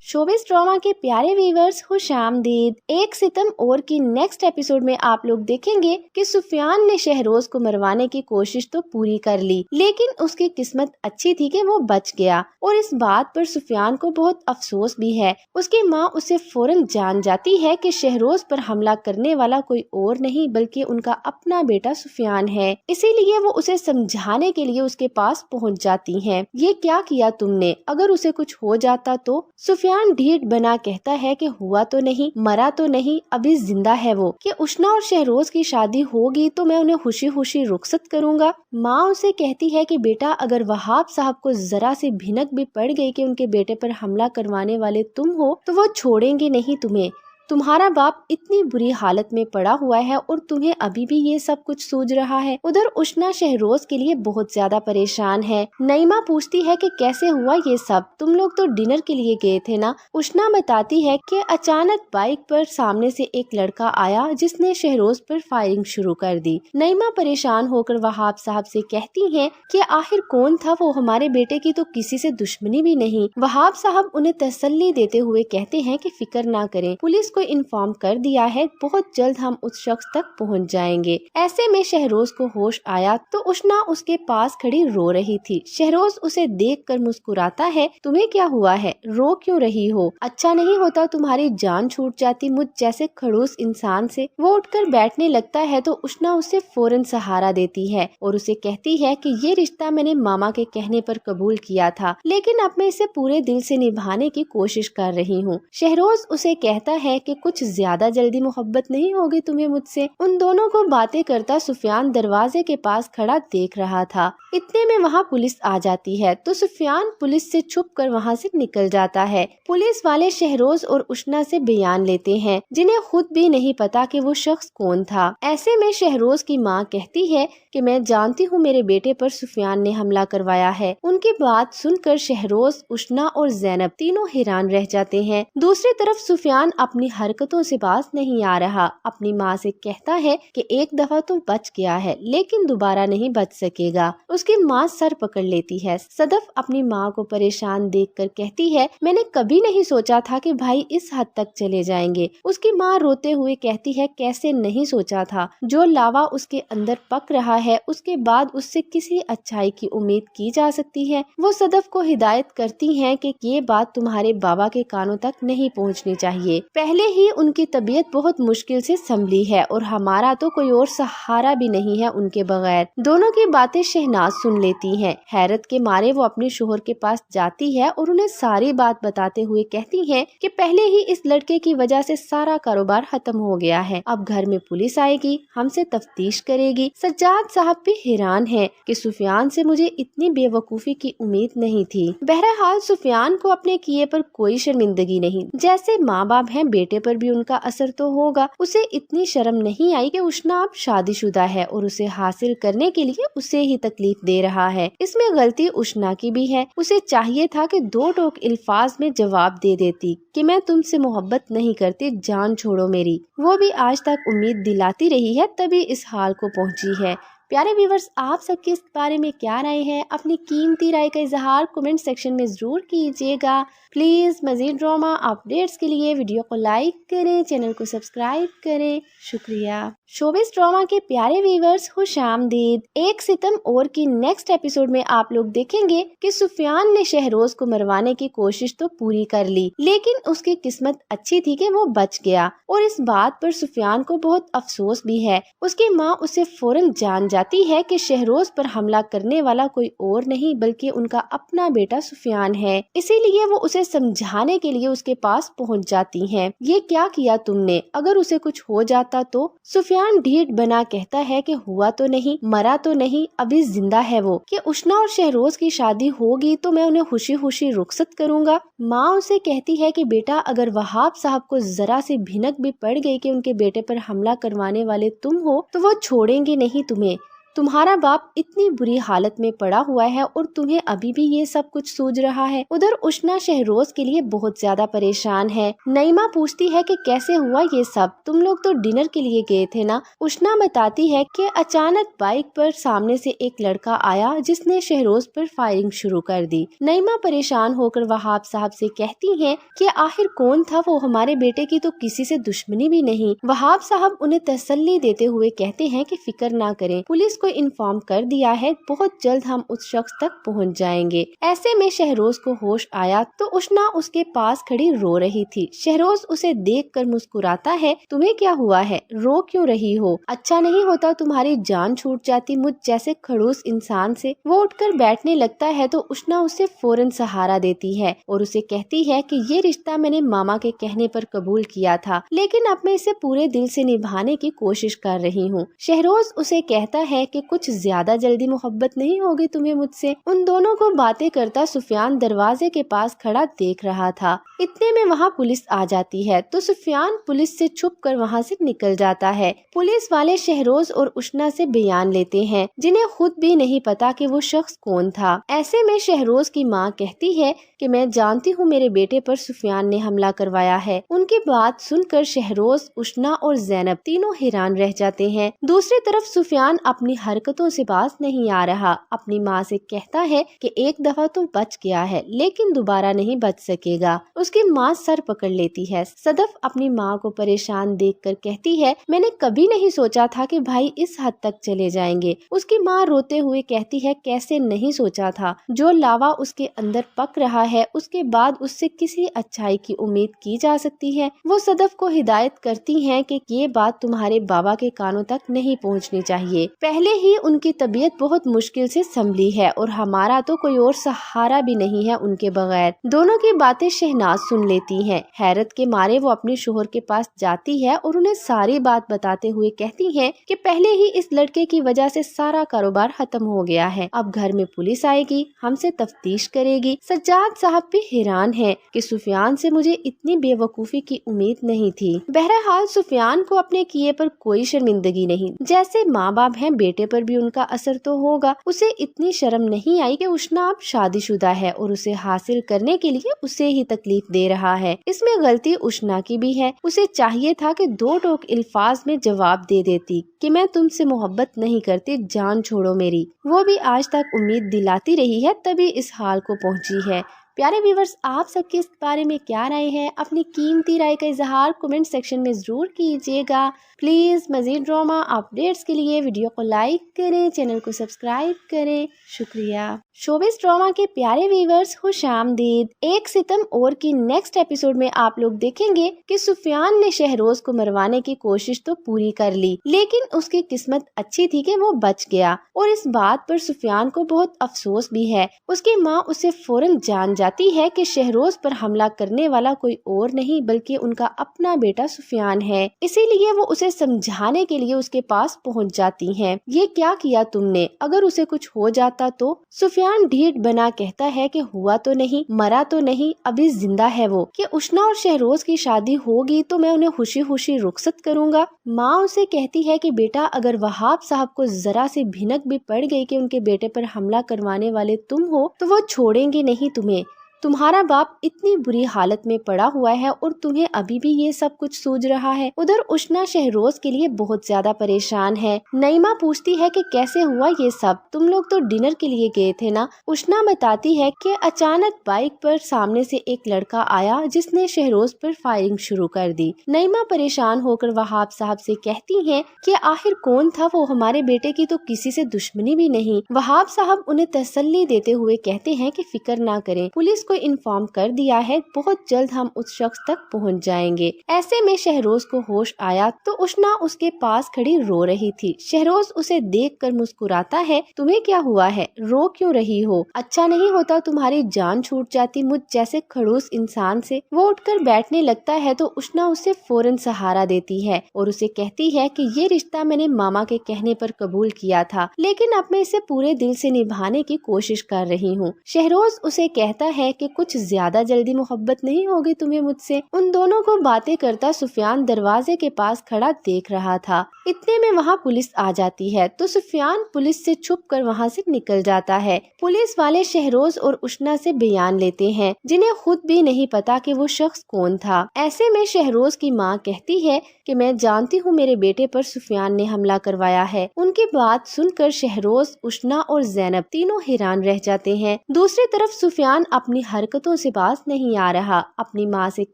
Showbiz drama के प्यारे viewers खुशामदीद। एक सितम और की नेक्स्ट एपिसोड में आप लोग देखेंगे कि सुफियान ने शहरोज को मरवाने की कोशिश तो पूरी कर ली, लेकिन उसकी किस्मत अच्छी थी कि वो बच गया। और इस बात पर सुफियान को बहुत अफसोस भी है। उसकी माँ उसे फौरन जान जाती है कि शहरोज पर हमला करने वाला कोई और नहीं बल्कि उनका अपना बेटा सुफियान है। इसीलिए वो उसे समझाने के लिए उसके पास पहुँच जाती है। ये क्या किया तुमने, अगर उसे कुछ हो जाता तो? सुफियान ढीठ बना कहता है कि हुआ तो नहीं, मरा तो नहीं, अभी जिंदा है वो। कि उष्ना और शहरोज की शादी होगी तो मैं उन्हें खुशी खुशी रुखसत करूंगा। माँ उसे कहती है कि बेटा, अगर वहाब साहब को जरा सी भिनक भी पड़ गई कि उनके बेटे पर हमला करवाने वाले तुम हो तो वो छोड़ेंगे नहीं तुम्हें। तुम्हारा बाप इतनी बुरी हालत में पड़ा हुआ है और तुम्हें अभी भी ये सब कुछ सूझ रहा है। उधर उष्ना शहरोज के लिए बहुत ज्यादा परेशान है। नईमा पूछती है कि कैसे हुआ ये सब, तुम लोग तो डिनर के लिए गए थे ना। उष्ना बताती है कि अचानक बाइक पर सामने से एक लड़का आया जिसने शहरोज पर फायरिंग शुरू कर दी। नईमा परेशान होकर वहाब साहब से कहती है कि आखिर कौन था वो, हमारे बेटे की तो किसी से दुश्मनी भी नहीं। वहाब साहब उन्हें तसल्ली देते हुए कहते हैं कि फिक्र ना करें, पुलिस को इन्फॉर्म कर दिया है, बहुत जल्द हम उस शख्स तक पहुंच जाएंगे। ऐसे में शहरोज को होश आया तो उष्ना उसके पास खड़ी रो रही थी। शहरोज उसे देखकर मुस्कुराता है, तुम्हें क्या हुआ है, रो क्यों रही हो? अच्छा नहीं होता तुम्हारी जान छूट जाती मुझ जैसे खड़ूस इंसान से। वो उठकर बैठने लगता है तो उष्ना उसे फौरन सहारा देती है और उसे कहती है कि ये रिश्ता मैंने मामा के कहने पर कबूल किया था, लेकिन अब मैं इसे पूरे दिल से निभाने की कोशिश कर रही हूँ। शहरोज उसे कहता है कि कुछ ज्यादा जल्दी मोहब्बत नहीं होगी तुम्हें मुझसे। उन दोनों को बातें करता सुफियान दरवाजे के पास खड़ा देख रहा था। इतने में वहाँ पुलिस आ जाती है तो सुफियान पुलिस से छुप कर वहाँ से निकल जाता है। पुलिस वाले शहरोज और उष्ना से बयान लेते हैं जिन्हें खुद भी नहीं पता कि वो शख्स कौन था। ऐसे में शहरोज की माँ कहती है कि मैं जानती हूँ मेरे बेटे पर सुफियान ने हमला करवाया है। उनकी बात सुनकर शहरोज, उष्ना और जैनब तीनों हैरान रह जाते हैं। दूसरी तरफ सुफियान अपनी हरकतों से बाज नहीं आ रहा। अपनी माँ से कहता है कि एक दफा तो बच गया है लेकिन दोबारा नहीं बच सकेगा। उसकी माँ सर पकड़ लेती है। सदफ अपनी माँ को परेशान देखकर कहती है, मैंने कभी नहीं सोचा था कि भाई इस हद तक चले जाएंगे। उसकी माँ रोते हुए कहती है, कैसे नहीं सोचा था, जो लावा उसके अंदर पक रहा है उसके बाद उससे किसी अच्छाई की उम्मीद की जा सकती है। वो सदफ को हिदायत करती है कि ये बात तुम्हारे बाबा के कानों तक नहीं पहुँचनी चाहिए। पहले ही उनकी तबीयत बहुत मुश्किल से संभली है और हमारा तो कोई और सहारा भी नहीं है उनके बगैर। दोनों की बातें शहनाज सुन लेती हैं। हैरत के मारे वो अपने शोहर के पास जाती है और उन्हें सारी बात बताते हुए कहती है कि पहले ही इस लड़के की वजह से सारा कारोबार खत्म हो गया है। अब घर में पुलिस आएगी, हमसे तफ्तीश करेगी। सज्जाद साहब भी हैरान है कि सुफियान से मुझे इतनी बेवकूफी की उम्मीद नहीं थी। बहरहाल सुफियान को अपने किए पर कोई शर्मिंदगी नहीं। जैसे माँ बाप हैं, बेटे पर भी उनका असर तो होगा। उसे इतनी शर्म नहीं आई कि उष्ना अब शादीशुदा है और उसे हासिल करने के लिए उसे ही तकलीफ दे रहा है। इसमें गलती उष्ना की भी है। उसे चाहिए था कि दो टोक अल्फाज में जवाब दे देती कि मैं तुमसे मोहब्बत नहीं करती, जान छोड़ो मेरी। वो भी आज तक उम्मीद दिलाती रही है तभी इस हाल को पहुंची है। प्यारे व्यूवर्स, आप सबके इस बारे में क्या राय है? अपनी कीमती राय का इजहार कमेंट सेक्शन में जरूर कीजिएगा। प्लीज मजीद ड्रामा अपडेट्स के लिए वीडियो को लाइक करें, चैनल को सब्सक्राइब करें। शुक्रिया। शोबिस ड्रामा के प्यारे व्यूवर्स खुशामदीद। एक सितम और की नेक्स्ट एपिसोड में आप लोग देखेंगे कि सुफियान ने शहरोज को मरवाने की कोशिश तो पूरी कर ली, लेकिन उसकी किस्मत अच्छी थी कि वो बच गया। और इस बात पर सुफियान को बहुत अफसोस भी है। उसकी माँ उसे फौरन जान जाती है कि शहरोज पर हमला करने वाला कोई और नहीं बल्कि उनका अपना बेटा सुफियान है। इसीलिए वो उसे समझाने के लिए उसके पास पहुंच जाती हैं। ये क्या किया तुमने, अगर उसे कुछ हो जाता तो? सुफियान ढीठ बना कहता है कि हुआ तो नहीं, मरा तो नहीं, अभी जिंदा है वो। कि उष्ना और शहरोज की शादी होगी तो मैं उन्हें खुशी खुशी रुखसत करूंगा। माँ उसे कहती है कि बेटा, अगर वहाब साहब को जरा सी भिनक भी पड़ गई कि उनके बेटे पर हमला करवाने वाले तुम हो तो वो छोड़ेंगे नहीं तुम्हें। तुम्हारा बाप इतनी बुरी हालत में पड़ा हुआ है और तुम्हें अभी भी ये सब कुछ सूझ रहा है। उधर उष्ना शहरोज के लिए बहुत ज्यादा परेशान है। नईमा पूछती है कि कैसे हुआ ये सब, तुम लोग तो डिनर के लिए गए थे ना। उष्ना बताती है कि अचानक बाइक पर सामने से एक लड़का आया जिसने शहरोज पर फायरिंग शुरू कर दी। नईमा परेशान होकर वहाब साहब से कहती है कि आखिर कौन था वो, हमारे बेटे की तो किसी से दुश्मनी भी नहीं। वहाब साहब उन्हें तसल्ली देते हुए कहते हैं कि फिक्र ना करें, पुलिस को इन्फॉर्म कर दिया है, बहुत जल्द हम उस शख्स तक पहुंच जाएंगे। ऐसे में शहरोज को होश आया तो उष्ना उसके पास खड़ी रो रही थी। शहरोज उसे देखकर मुस्कुराता है, तुम्हें क्या हुआ है, रो क्यों रही हो? अच्छा नहीं होता तुम्हारी जान छूट जाती मुझ जैसे खड़ूस इंसान से। वो उठकर बैठने लगता है तो उष्ना उसे फौरन सहारा देती है और उसे कहती है कि ये रिश्ता मैंने मामा के कहने पर कबूल किया था, लेकिन अब मैं इसे पूरे दिल से निभाने की कोशिश कर रही हूँ। शहरोज उसे कहता है कि कुछ ज्यादा जल्दी मोहब्बत नहीं होगी तुम्हें मुझसे। उन दोनों को बातें करता सुफियान दरवाजे के पास खड़ा देख रहा था। इतने में वहाँ पुलिस आ जाती है तो सुफियान पुलिस से छुपकर वहाँ से निकल जाता है। पुलिस वाले शहरोज और उष्ना से बयान लेते हैं जिन्हें खुद भी नहीं पता कि वो शख्स कौन था। ऐसे में शहरोज की माँ कहती है कि मैं जानती हूँ मेरे बेटे पर सुफियान ने हमला करवाया है। उनकी बात सुनकर शहरोज, उष्ना और ज़ैनब तीनों हैरान रह जाते हैं। दूसरी तरफ सुफियान अपनी हरकतों से बाज नहीं आ रहा। अपनी माँ से कहता है कि एक दफा तो बच गया है लेकिन दोबारा नहीं बच सकेगा। उसकी माँ सर पकड़ लेती है। सदफ अपनी माँ को परेशान देखकर कहती है, मैंने कभी नहीं सोचा था कि भाई इस हद तक चले जाएंगे। उसकी माँ रोते हुए कहती है, कैसे नहीं सोचा था, जो लावा उसके अंदर पक रहा है उसके बाद उससे किसी अच्छाई की उम्मीद की जा सकती है। वो सदफ को हिदायत करती हैं कि ये बात तुम्हारे बाबा के कानों तक नहीं पहुंचनी चाहिए। पहले ही उनकी तबीयत बहुत मुश्किल से संभली है और हमारा तो कोई और सहारा भी नहीं है उनके बगैर। दोनों की बातें शहनाज सुन लेती हैं। हैरत के मारे वो अपने शोहर के पास जाती है और उन्हें सारी बात बताते हुए कहती है कि पहले ही इस लड़के की वजह से सारा कारोबार खत्म हो गया है। अब घर में पुलिस आएगी, हमसे तफ्तीश करेगी। सज्जाद साहब भी हैरान है कि सुफियान से मुझे इतनी बेवकूफी की उम्मीद नहीं थी। बहरहाल सुफियान को अपने किए पर कोई शर्मिंदगी नहीं। जैसे माँ बाप हैं, बेटे पर भी उनका असर तो होगा। उसे इतनी शर्म नहीं आई कि उष्ना अब शादीशुदा है और उसे हासिल करने के लिए उसे ही तकलीफ दे रहा है। इसमें गलती उष्ना की भी है। उसे चाहिए था कि दो टोक अल्फाज में जवाब दे देती कि मैं तुमसे मोहब्बत नहीं करती, जान छोड़ो मेरी। वो भी आज तक उम्मीद दिलाती रही है, तभी इस हाल को पहुंची है। प्यारे व्यूवर्स, आप सबके इस बारे में क्या राय है? अपनी कीमती राय का इजहार कमेंट सेक्शन में जरूर कीजिएगा। प्लीज मजीद ड्रामा अपडेट्स के लिए वीडियो को लाइक करें, चैनल को सब्सक्राइब करें। शुक्रिया। शोबिस ड्रामा के प्यारे व्यूवर्स, खुशामदीद। एक सितम और की नेक्स्ट एपिसोड में आप लोग देखेंगे कि सुफियान ने शहरोज को मरवाने की कोशिश तो पूरी कर ली, लेकिन उसकी किस्मत अच्छी थी कि वो बच गया और इस बात पर सुफियान को बहुत अफसोस भी है। उसकी माँ उसे फौरन जान जाती है कि शहरोज पर हमला करने वाला कोई और नहीं बल्कि उनका अपना बेटा सुफियान है। इसीलिए वो उसे समझाने के लिए उसके पास पहुंच जाती हैं। ये क्या किया तुमने, अगर उसे कुछ हो जाता तो? सुफियान ढीठ बना कहता है कि हुआ तो नहीं, मरा तो नहीं, अभी जिंदा है वो। कि उष्ना और शहरोज की शादी होगी तो मैं उन्हें खुशी खुशी रुखसत करूंगा। माँ उसे कहती है कि बेटा, अगर वहाब साहब को जरा सी भिनक भी पड़ गई कि उनके बेटे पर हमला करवाने वाले तुम हो तो वो छोड़ेंगे नहीं तुम्हें। तुम्हारा बाप इतनी बुरी हालत में पड़ा हुआ है और तुम्हें अभी भी ये सब कुछ सूझ रहा है। उधर उष्ना शहरोज के लिए बहुत ज्यादा परेशान है। नईमा पूछती है कि कैसे हुआ ये सब, तुम लोग तो डिनर के लिए गए थे ना। उष्ना बताती है कि अचानक बाइक पर सामने से एक लड़का आया जिसने शहरोज पर फायरिंग शुरू कर दी। नईमा परेशान होकर वहाब साहब से कहती है कि आखिर कौन था वो, हमारे बेटे की तो किसी से दुश्मनी भी नहीं। वहाब साहब उन्हें तसल्ली देते हुए कहते हैं कि फिक्र ना करें, पुलिस को इन्फॉर्म कर दिया है, बहुत जल्द हम उस शख्स तक पहुंच जाएंगे। ऐसे में शहरोज को होश आया तो उष्ना उसके पास खड़ी रो रही थी। शहरोज उसे देखकर मुस्कुराता है, तुम्हें क्या हुआ है, रो क्यों रही हो? अच्छा नहीं होता तुम्हारी जान छूट जाती मुझ जैसे खड़ूस इंसान से। वो उठकर बैठने लगता है तो उष्ना उसे फौरन सहारा देती है और उसे कहती है कि ये रिश्ता मैंने मामा के कहने पर कबूल किया था, लेकिन अब मैं इसे पूरे दिल से निभाने की कोशिश कर रही हूँ। शहरोज उसे कहता है کہ کچھ زیادہ جلدی محبت نہیں ہوگی تمہیں مجھ سے۔ ان دونوں کو باتیں کرتا سفیان دروازے کے پاس کھڑا دیکھ رہا تھا۔ اتنے میں وہاں پولیس آ جاتی ہے تو سفیان پولیس سے چھپ کر وہاں سے نکل جاتا ہے۔ پولیس والے شہروز اور اشنا سے بیان لیتے ہیں جنہیں خود بھی نہیں پتا کہ وہ شخص کون تھا۔ ایسے میں شہروز کی ماں کہتی ہے کہ میں جانتی ہوں میرے بیٹے پر سفیان نے حملہ کروایا ہے۔ ان کی بات سن کر شہروز، اشنا اور زینب تینوں حیران رہ جاتے ہیں۔ دوسری طرف سفیان اپنی حرکتوں سے باز نہیں آ رہا، اپنی ماں سے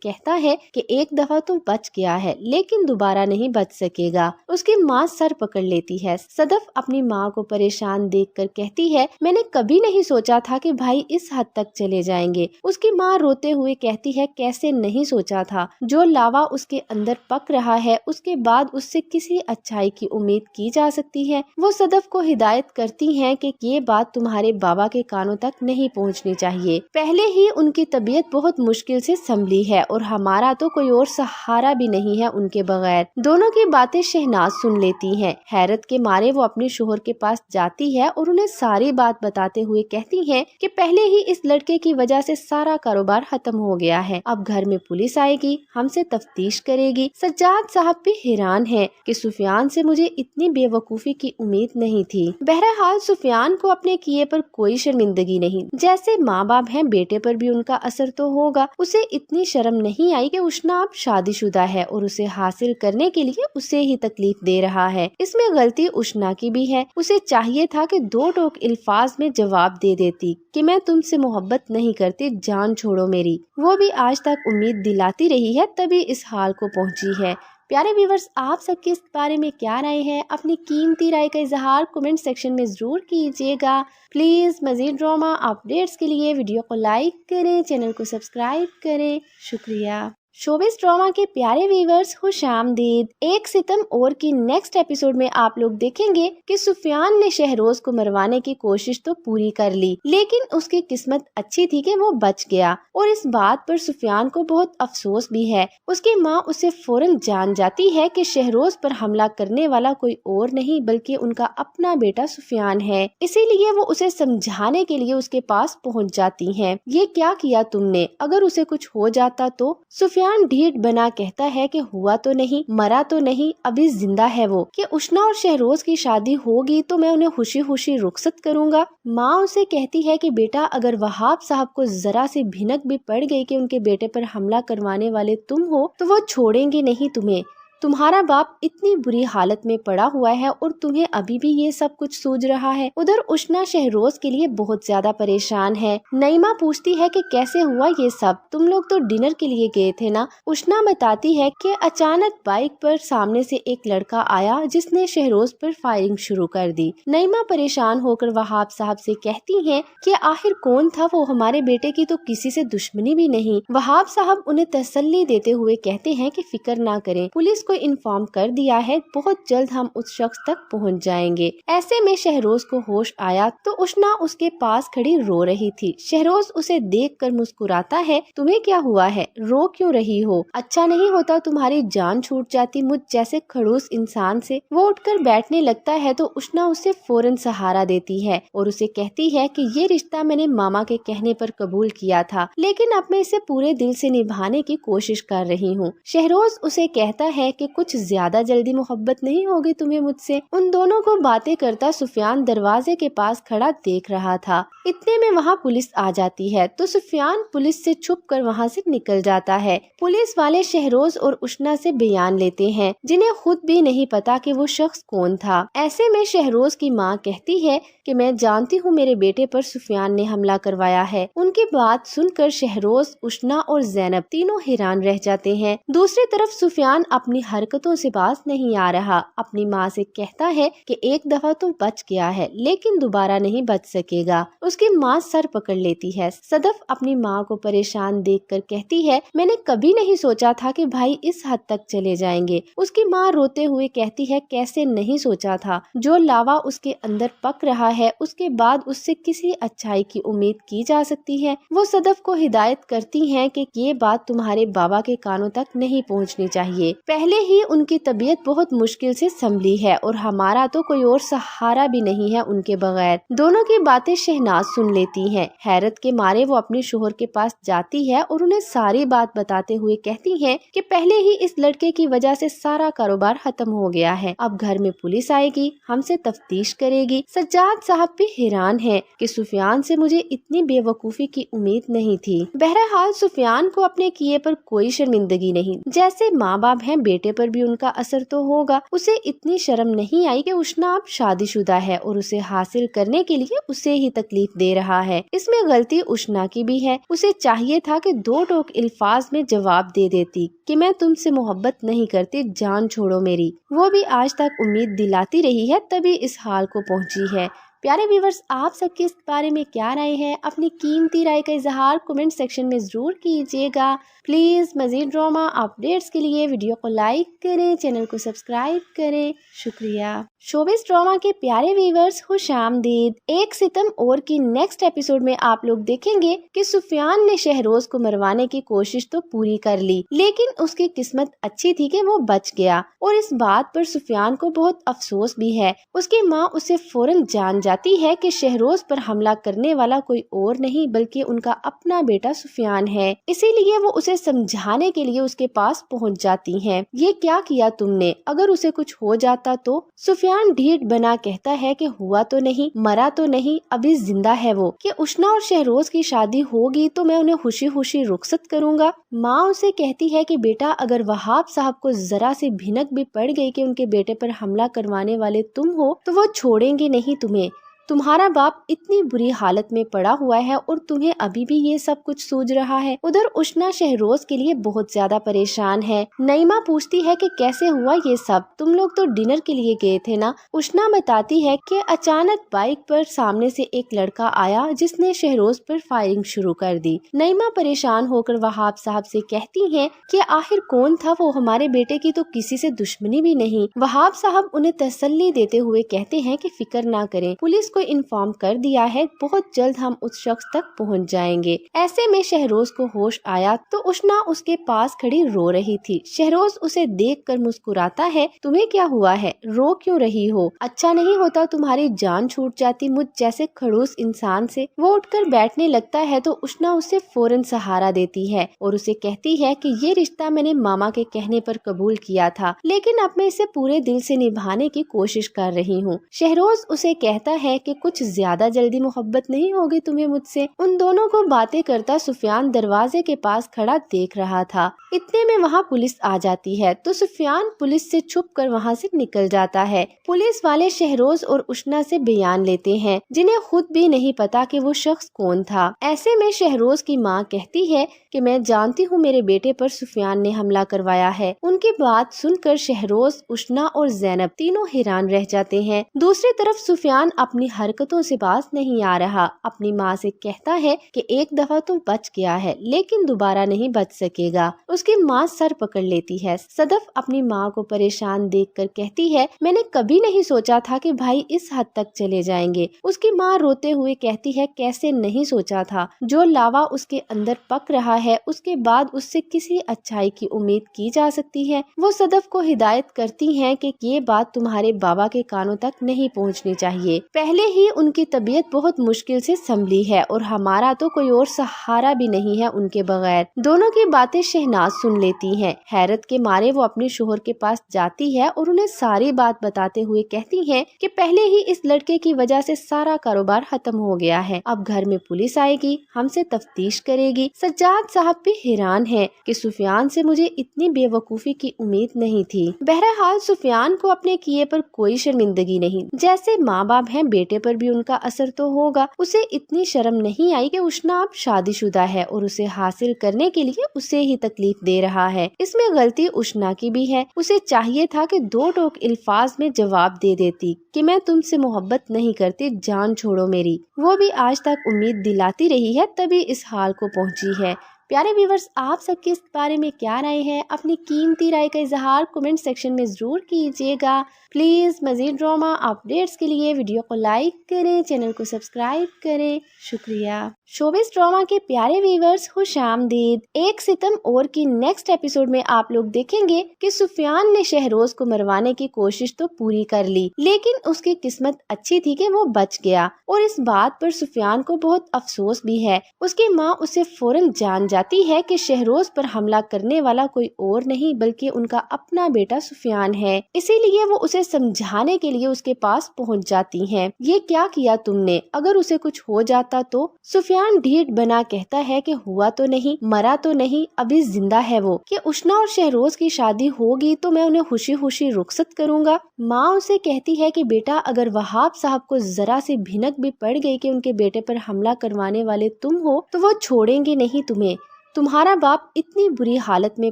کہتا ہے کہ ایک دفعہ تو بچ گیا ہے لیکن دوبارہ نہیں بچ سکے گا۔ اس کی ماں سر پکڑ لیتی ہے۔ صدف اپنی ماں کو پریشان دیکھ کر کہتی ہے میں نے کبھی نہیں سوچا تھا کہ بھائی اس حد تک چلے جائیں گے۔ اس کی ماں روتے ہوئے کہتی ہے کیسے نہیں سوچا تھا، جو لاوا اس کے اندر پک رہا ہے اس کے بعد اس سے کسی اچھائی کی امید کی جا سکتی ہے۔ وہ صدف کو ہدایت کرتی ہیں کہ یہ بات تمہارے بابا کے کانوں تک نہیں پہنچنی چاہیے۔ پہلے ہی ان کی طبیعت بہت مشکل سے سنبھلی ہے اور ہمارا تو کوئی اور سہارا بھی نہیں ہے ان کے بغیر۔ دونوں کی باتیں شہناز سن لیتی ہیں۔ حیرت کے مارے وہ اپنے شوہر کے پاس جاتی ہے اور انہیں ساری بات بتاتے ہوئے کہتی ہیں کہ پہلے ہی اس لڑکے کی وجہ سے سارا کاروبار ختم ہو گیا ہے، اب گھر میں پولیس آئے گی، ہم سے تفتیش کرے گی۔ سجاد صاحب بھی حیران ہے کہ سفیان سے مجھے اتنی بے وقوفی کی امید نہیں تھی۔ بہرحال سفیان کو اپنے کیے پر کوئی شرمندگی نہیں، جیسے ماں باپ ہیں بیٹے پر بھی ان کا اثر تو ہوگا۔ اسے اتنی شرم نہیں آئی کہ اشنا اب شادی شدہ ہے اور اسے حاصل کرنے کے لیے اسے ہی تکلیف دے رہا ہے۔ اس میں غلطی اشنا کی بھی ہے، اسے چاہیے تھا کہ دو ٹوک الفاظ میں جواب دے دیتی کہ میں تم سے محبت نہیں کرتی، جان چھوڑو میری۔ وہ بھی آج تک امید دلاتی رہی ہے تبھی اس حال کو پہنچی ہے۔ پیارے ویورز، آپ سب کی اس بارے میں کیا رائے ہے؟ اپنی قیمتی رائے کا اظہار کمنٹ سیکشن میں ضرور کیجیے گا۔ پلیز مزید ڈرامہ اپڈیٹس کے لیے ویڈیو کو لائک کریں، چینل کو سبسکرائب کریں۔ شکریہ۔ شوبز ڈرامہ کے پیارے ویورز، خوش آمدید۔ 1 ستم اور کی نیکسٹ ایپیسوڈ میں آپ لوگ دیکھیں گے کہ سفیان نے شہروز کو مروانے کی کوشش تو پوری کر لی لیکن اس کی قسمت اچھی تھی کہ وہ بچ گیا، اور اس بات پر سفیان کو بہت افسوس بھی ہے۔ اس کی ماں اسے فوراً جان جاتی ہے کہ شہروز پر حملہ کرنے والا کوئی اور نہیں بلکہ ان کا اپنا بیٹا سفیان ہے، اسی لیے وہ اسے سمجھانے کے لیے اس کے پاس پہنچ جاتی ہیں۔ یہ کیا کیا تم نے؟ اگر اسے کچھ ہو جاتا تو؟ سفیان ڈھیٹ بنا کہتا ہے کہ ہوا تو نہیں، مرا تو نہیں، ابھی زندہ ہے وہ، کہ اشنا اور شہروز کی شادی ہوگی تو میں انہیں خوشی خوشی رخصت کروں گا۔ ماں اسے کہتی ہے کہ بیٹا اگر وہاب صاحب کو ذرا سی بھنک بھی پڑ گئی کہ ان کے بیٹے پر حملہ کروانے والے تم ہو تو وہ چھوڑیں گے نہیں تمہیں۔ تمہارا باپ اتنی بری حالت میں پڑا ہوا ہے اور تمہیں ابھی بھی یہ سب کچھ سوج رہا ہے۔ ادھر اشنا شہروز کے لیے بہت زیادہ پریشان ہے۔ نعیمہ پوچھتی ہے کہ کیسے ہوا یہ سب، تم لوگ تو ڈنر کے لیے گئے تھے نا؟ اشنا بتاتی ہے کہ اچانک بائک پر سامنے سے ایک لڑکا آیا جس نے شہروز پر فائرنگ شروع کر دی۔ نعیمہ پریشان ہو کر وہاب صاحب سے کہتی ہیں کہ آخر کون تھا وہ، ہمارے بیٹے کی تو کسی سے دشمنی بھی نہیں۔ وہاب صاحب انہیں تسلی دیتے ہوئے کہتے ہیں کہ فکر نہ کریں، پولیس کو انفارم کر دیا ہے، بہت جلد ہم اس شخص تک پہنچ جائیں گے۔ ایسے میں شہروز کو ہوش آیا تو اشنا اس کے پاس کھڑی رو رہی تھی۔ شہروز اسے دیکھ کر مسکراتا ہے، تمہیں کیا ہوا ہے، رو کیوں رہی ہو؟ اچھا نہیں ہوتا تمہاری جان چھوٹ جاتی مجھ جیسے کھڑوس انسان سے؟ وہ اٹھ کر بیٹھنے لگتا ہے تو اشنا اسے فوراً سہارا دیتی ہے اور اسے کہتی ہے کہ یہ رشتہ میں نے ماما کے کہنے پر قبول کیا تھا لیکن اب میں اسے پورے دل سے نبھانے کی کوشش کر رہی ہوں۔ شہروز اسے کہتا ہے کہ کچھ زیادہ جلدی محبت نہیں ہوگی تمہیں مجھ سے۔ ان دونوں کو باتیں کرتا سفیان دروازے کے پاس کھڑا دیکھ رہا تھا۔ اتنے میں وہاں پولیس آ جاتی ہے تو سفیان پولیس سے چھپ کر وہاں سے نکل جاتا ہے۔ پولیس والے شہروز اور اشنا سے بیان لیتے ہیں جنہیں خود بھی نہیں پتا کہ وہ شخص کون تھا۔ ایسے میں شہروز کی ماں کہتی ہے کہ میں جانتی ہوں میرے بیٹے پر سفیان نے حملہ کروایا ہے۔ ان کی بات سن کر شہروز، اشنا اور زینب تینوں حیران رہ جاتے ہیں۔ دوسری طرف سفیان اپنی حرکتوں سے باز نہیں آ رہا، اپنی ماں سے کہتا ہے کہ ایک دفعہ تو بچ گیا ہے لیکن دوبارہ نہیں بچ سکے گا۔ اس کی ماں سر پکڑ لیتی ہے۔ صدف اپنی ماں کو پریشان دیکھ کر کہتی ہے میں نے کبھی نہیں سوچا تھا کہ بھائی اس حد تک چلے جائیں گے۔ اس کی ماں روتے ہوئے کہتی ہے کیسے نہیں سوچا تھا، جو لاوا اس کے اندر پک رہا ہے اس کے بعد اس سے کسی اچھائی کی امید کی جا سکتی ہے۔ وہ صدف کو ہدایت کرتی ہیں کہ یہ بات تمہارے بابا کے کانوں تک نہیں پہنچنی چاہیے۔ پہلے पहले ही उनकी तबीयत बहुत मुश्किल से संभली है और हमारा तो कोई और सहारा भी नहीं है उनके बगैर। दोनों की बातें शहनाज सुन लेती है। हैरत के मारे वो अपने शोहर के पास जाती है और उन्हें सारी बात बताते हुए कहती है कि पहले ही इस लड़के की वजह से सारा कारोबार खत्म हो गया है। अब घर में पुलिस आएगी, हमसे तफ्तीश करेगी। सज्जाद साहब भी हैरान है कि सुफियान से मुझे इतनी बेवकूफी की उम्मीद नहीं थी। बहरहाल सुफियान को अपने किए पर कोई शर्मिंदगी नहीं। जैसे माँ बाप हैं, बेटे पर भी उनका असर तो होगा। उसे इतनी शर्म नहीं आई कि उष्ना अब शादीशुदा है और उसे हासिल करने के लिए उसे ही तकलीफ दे रहा है। इसमें गलती उष्ना की भी है। उसे चाहिए था कि दो टोक अल्फाज में जवाब दे देती कि मैं तुमसे मोहब्बत नहीं करती, जान छोड़ो मेरी। वो भी आज तक उम्मीद दिलाती रही है, तभी इस हाल को पहुंची है। प्यारे व्यूवर्स, आप सबके इस बारे में क्या राय है? अपनी कीमती राय का इजहार कमेंट सेक्शन में जरूर कीजिएगा। प्लीज मजीद ड्रामा अपडेट्स के लिए वीडियो को लाइक करें, चैनल को सब्सक्राइब करें। शुक्रिया। शोबिस ड्रामा के प्यारे व्यूवर्स, खुशामदीद। एक सितम और की नेक्स्ट एपिसोड में आप लोग देखेंगे कि सुफियान ने शहरोज को मरवाने की कोशिश तो पूरी कर ली, लेकिन उसकी किस्मत अच्छी थी कि वो बच गया। और इस बात पर सुफियान को बहुत अफसोस भी है। उसकी माँ उसे फौरन जान जाती है कि शहरोज पर हमला करने वाला कोई और नहीं बल्कि उनका अपना बेटा सुफियान है। इसीलिए वो उसे समझाने के लिए उसके पास पहुंच जाती हैं। ये क्या किया तुमने? अगर उसे कुछ हो जाता तो? सुफियान ढीठ बना कहता है कि हुआ तो नहीं, मरा तो नहीं, अभी जिंदा है वो। कि उष्ना और शहरोज की शादी होगी तो मैं उन्हें खुशी खुशी रुखसत करूंगा। माँ उसे कहती है कि बेटा, अगर वहाब साहब को जरा सी भिनक भी पड़ गई कि उनके बेटे पर हमला करवाने वाले तुम हो तो वो छोड़ेंगे नहीं तुम्हें। तुम्हारा बाप इतनी बुरी हालत में पड़ा हुआ है और तुम्हें अभी भी ये सब कुछ सूझ रहा है। उधर उष्ना शहरोज के लिए बहुत ज्यादा परेशान है। नईमा पूछती है कि कैसे हुआ ये सब? तुम लोग तो डिनर के लिए गए थे ना? उष्ना बताती है कि अचानक बाइक पर सामने से एक लड़का आया जिसने शहरोज पर फायरिंग शुरू कर दी। नईमा परेशान होकर वहाब साहब से कहती है कि आखिर कौन था वो? हमारे बेटे की तो किसी से दुश्मनी भी नहीं। वहाब साहब उन्हें तसल्ली देते हुए कहते हैं कि फिक्र ना करें, पुलिस को इन्फॉर्म कर दिया है, बहुत जल्द हम उस शख्स तक पहुंच जाएंगे। ऐसे में शहरोज को होश आया तो उष्ना उसके पास खड़ी रो रही थी। शहरोज उसे देखकर मुस्कुराता है। तुम्हें क्या हुआ है? रो क्यों रही हो? अच्छा नहीं होता तुम्हारी जान छूट जाती मुझ जैसे खड़ूस इंसान से। वो उठकर बैठने लगता है तो उष्ना उसे फौरन सहारा देती है और उसे कहती है कि ये रिश्ता मैंने मामा के कहने पर कबूल किया था, लेकिन अब मैं इसे पूरे दिल से निभाने की कोशिश कर रही हूँ। शहरोज उसे कहता है कि कुछ ज्यादा जल्दी मोहब्बत नहीं होगी तुम्हें मुझसे? उन दोनों को बातें करता सुफियान दरवाजे के पास खड़ा देख रहा था। इतने में वहाँ पुलिस आ जाती है तो सुफियान पुलिस से छुप कर वहाँ से निकल जाता है। पुलिस वाले शहरोज और उष्ना से बयान लेते हैं जिन्हें खुद भी नहीं पता कि वो शख्स कौन था। ऐसे में शहरोज की माँ कहती है कि मैं जानती हूँ मेरे बेटे पर सुफियान ने हमला करवाया है। उनकी बात सुनकर शहरोज, उष्ना और जैनब तीनों हैरान रह जाते हैं। दूसरी तरफ सुफियान अपनी हरकतों से बाज नहीं आ रहा। अपनी माँ से कहता है कि एक दफा तो बच गया है लेकिन दोबारा नहीं बच सकेगा। उसकी माँ सर पकड़ लेती है। सदफ अपनी माँ को परेशान देखकर कहती है, मैंने कभी नहीं सोचा था कि भाई इस हद तक चले जाएंगे। उसकी माँ रोते हुए कहती है, कैसे नहीं सोचा था? जो लावा उसके अंदर पक रहा है उसके बाद उससे किसी अच्छाई की उम्मीद की जा सकती है। वो सदफ को हिदायत करती हैं कि ये बात तुम्हारे बाबा के कानों तक नहीं पहुंचनी चाहिए। पहले ही उनकी तबीयत बहुत मुश्किल से संभली है और हमारा तो कोई और सहारा भी नहीं है उनके बगैर। दोनों की बातें शहनाज सुन लेती है। हैरत के मारे वो अपने शोहर के पास जाती है और उन्हें सारी बात बताते हुए कहती है कि पहले ही इस लड़के की वजह से सारा कारोबार खत्म हो गया है। अब घर में पुलिस आएगी, हमसे तफ्तीश करेगी। सज्जाद साहब भी हैरान है कि सुफियान से मुझे इतनी बेवकूफी की उम्मीद नहीं थी। बहरहाल सुफियान को अपने किए पर कोई शर्मिंदगी नहीं। जैसे माँ बाप हैं, बेटे पर भी उनका असर तो होगा। उसे इतनी शर्म नहीं आई कि उष्ना अब शादीशुदा है और उसे हासिल करने के लिए उसे ही तकलीफ दे रहा है। इसमें गलती उष्ना की भी है। उसे चाहिए था कि दो टोक अल्फाज में जवाब दे देती कि मैं तुमसे मोहब्बत नहीं करती, जान छोड़ो मेरी। वो भी आज तक उम्मीद दिलाती रही है, तभी इस हाल को पहुंची है। प्यारे व्यूवर्स, आप सबकी इस बारे में क्या राय है? अपनी कीमती राय का इजहार कमेंट सेक्शन में जरूर कीजिएगा। प्लीज मजीद ड्रामा अपडेट्स के लिए वीडियो को लाइक करें, चैनल को सब्सक्राइब करें। शुक्रिया। शोबिस ड्रामा के प्यारे व्यूवर्स, खुशामदीद। एक सितम और की नेक्स्ट एपिसोड में आप लोग देखेंगे कि सुफियान ने शहरोज को मरवाने की कोशिश तो पूरी कर ली, लेकिन उसकी किस्मत अच्छी थी कि वो बच गया। और इस बात पर सुफियान को बहुत अफसोस भी है। उसकी माँ उसे फौरन जान जाती है कि शहरोज पर हमला करने वाला कोई और नहीं बल्कि उनका अपना बेटा सुफियान है। इसीलिए वो उसे समझाने के लिए उसके पास पहुंच जाती हैं। ये क्या किया तुमने? अगर उसे कुछ हो जाता तो? सुफियान ढीठ बना कहता है कि हुआ तो नहीं, मरा तो नहीं, अभी जिंदा है वो। कि उष्ना और शहरोज की शादी होगी तो मैं उन्हें खुशी खुशी रुखसत करूंगा। माँ उसे कहती है कि बेटा, अगर वहाब साहब को जरा सी भिनक भी पड़ गई कि उनके बेटे पर हमला करवाने वाले तुम हो तो वो छोड़ेंगे नहीं तुम्हें। तुम्हारा बाप इतनी बुरी हालत में